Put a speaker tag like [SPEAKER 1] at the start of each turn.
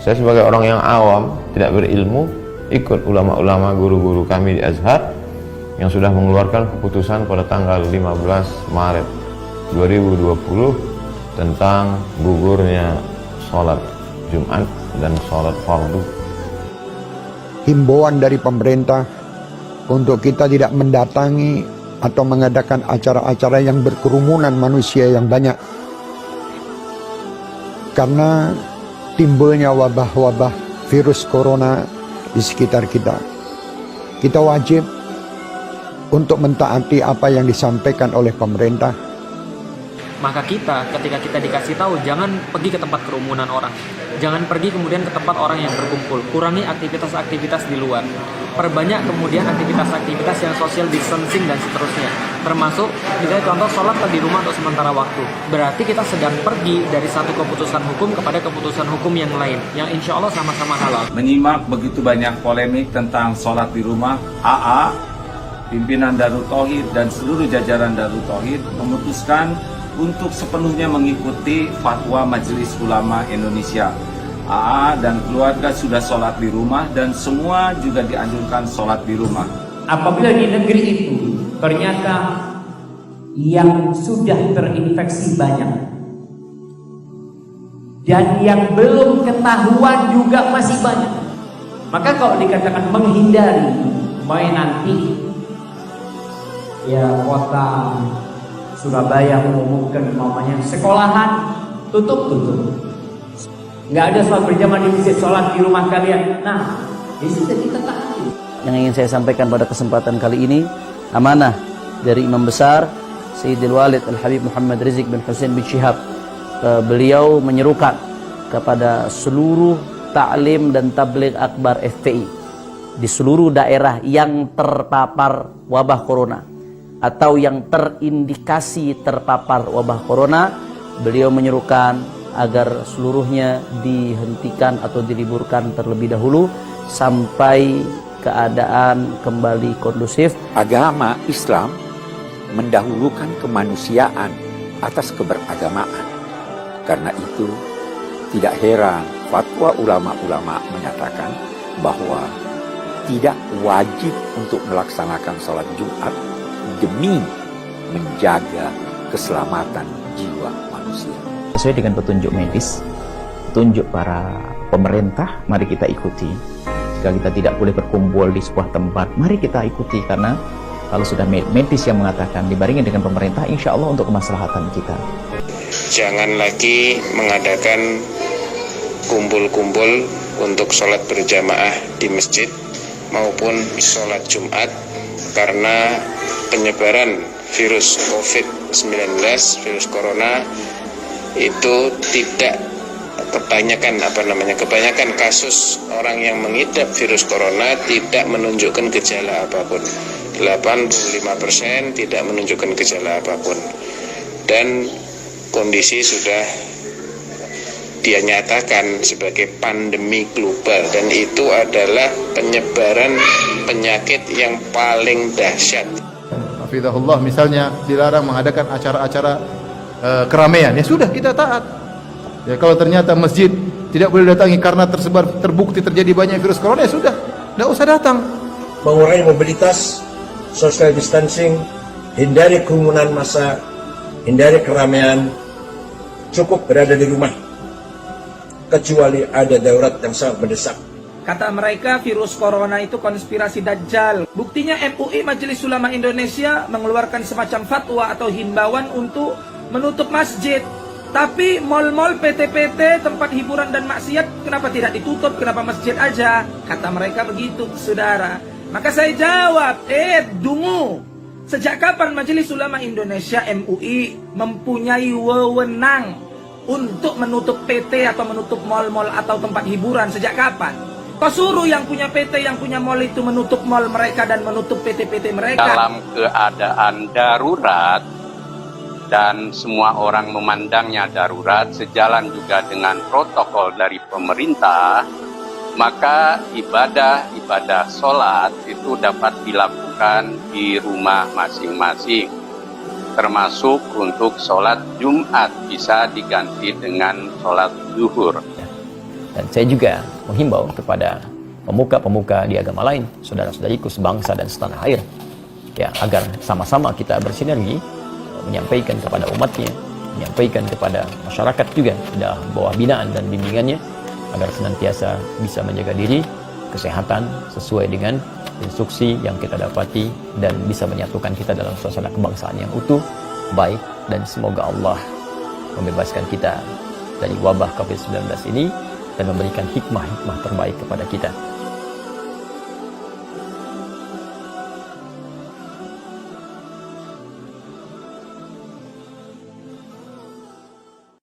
[SPEAKER 1] Saya sebagai orang yang awam, tidak berilmu, ikut ulama-ulama guru-guru kami di Azhar yang sudah mengeluarkan keputusan pada tanggal 15 Maret 2020 tentang gugurnya sholat Jumat dan sholat fardu.
[SPEAKER 2] Himbauan dari pemerintah untuk kita tidak mendatangi atau mengadakan acara-acara yang berkerumunan manusia yang banyak, karena timbulnya wabah-wabah virus corona di sekitar kita. Kita wajib untuk mentaati apa yang disampaikan oleh pemerintah.
[SPEAKER 3] Maka kita, ketika kita dikasih tahu, jangan pergi ke tempat kerumunan orang. Jangan pergi kemudian ke tempat orang yang berkumpul. Kurangi aktivitas-aktivitas di luar. Perbanyak kemudian aktivitas-aktivitas yang social distancing dan seterusnya. Termasuk, misalnya contoh, sholat di rumah untuk sementara waktu. Berarti kita sedang pergi dari satu keputusan hukum kepada keputusan hukum yang lain. Yang insya Allah sama-sama halal.
[SPEAKER 4] Menyimak begitu banyak polemik tentang sholat di rumah, AA, pimpinan Darut Tauhid dan seluruh jajaran Darut Tauhid memutuskan untuk sepenuhnya mengikuti fatwa Majelis Ulama Indonesia. AA dan keluarga sudah sholat di rumah dan semua juga dianjurkan sholat di rumah.
[SPEAKER 5] Apabila di negeri itu ternyata yang sudah terinfeksi banyak dan yang belum ketahuan juga masih banyak, maka kalau dikatakan menghindari, main nanti ya kota Surabaya mengumumkan namanya sekolahan tutup. Nggak ada sholat berjamaah di masjid, sholat di rumah kalian. Nah, di situ kita taati.
[SPEAKER 6] Yang ingin saya sampaikan pada kesempatan kali ini, amanah dari Imam Besar Sayyidil Walid Al-Habib Muhammad Rizik bin Hussein bin Syihab. Beliau menyerukan kepada seluruh ta'lim dan tabligh akbar FPI di seluruh daerah yang terpapar wabah corona atau yang terindikasi terpapar wabah corona. Beliau menyerukan agar seluruhnya dihentikan atau diliburkan terlebih dahulu sampai keadaan kembali kondusif.
[SPEAKER 7] Agama Islam mendahulukan kemanusiaan atas keberagamaan. Karena itu tidak heran fatwa ulama-ulama menyatakan bahwa tidak wajib untuk melaksanakan sholat Jumat demi menjaga keselamatan jiwa manusia.
[SPEAKER 8] Sesuai dengan petunjuk medis, petunjuk para pemerintah, mari kita ikuti. Jika kita tidak boleh berkumpul di sebuah tempat, mari kita ikuti, karena kalau sudah medis yang mengatakan dibarengi dengan pemerintah, insya Allah untuk kemaslahatan kita.
[SPEAKER 9] Jangan lagi mengadakan kumpul-kumpul untuk sholat berjamaah di masjid maupun sholat Jumat, karena penyebaran virus COVID-19, virus corona itu tidak kebanyakan kasus orang yang mengidap virus corona tidak menunjukkan gejala apapun. 85% tidak menunjukkan gejala apapun. Dan kondisi sudah dia nyatakan sebagai pandemi global, dan itu adalah penyebaran penyakit yang paling dahsyat.
[SPEAKER 10] Hafizahullah, misalnya dilarang mengadakan acara-acara keramaian, ya sudah kita taat. Ya, kalau ternyata masjid tidak boleh datangi karena terbukti terjadi banyak virus corona, ya sudah, tidak usah datang.
[SPEAKER 11] Mengurangi mobilitas, social distancing, hindari kerumunan massa, hindari keramaian, cukup berada di rumah kecuali ada darurat yang sangat mendesak.
[SPEAKER 12] Kata mereka virus corona itu konspirasi Dajjal. Buktinya MUI Majelis Ulama Indonesia mengeluarkan semacam fatwa atau himbauan untuk menutup masjid. Tapi mal-mal, PT-PT, tempat hiburan dan maksiat kenapa tidak ditutup? Kenapa masjid aja? Kata mereka begitu, saudara. Maka saya jawab, dungu. Sejak kapan Majelis Ulama Indonesia MUI mempunyai wewenang untuk menutup PT atau menutup mal-mal atau tempat hiburan? Sejak kapan? Kau suruh yang punya PT, yang punya mal itu menutup mal mereka dan menutup PT-PT mereka.
[SPEAKER 13] Dalam keadaan darurat dan semua orang memandangnya darurat, sejalan juga dengan protokol dari pemerintah, maka ibadah sholat itu dapat dilakukan di rumah masing-masing. Termasuk untuk sholat Jumat bisa diganti dengan sholat zuhur.
[SPEAKER 14] Dan saya juga menghimbau kepada pemuka-pemuka di agama lain, saudara-saudariku sebangsa dan setanah air, ya, agar sama-sama kita bersinergi menyampaikan kepada umatnya, menyampaikan kepada masyarakat juga dalam bawah binaan dan bimbingannya, agar senantiasa bisa menjaga diri, kesehatan sesuai dengan instruksi yang kita dapati, dan bisa menyatukan kita dalam suasana kebangsaan yang utuh, baik, dan semoga Allah membebaskan kita dari wabah COVID-19 ini dan memberikan hikmah-hikmah terbaik kepada kita.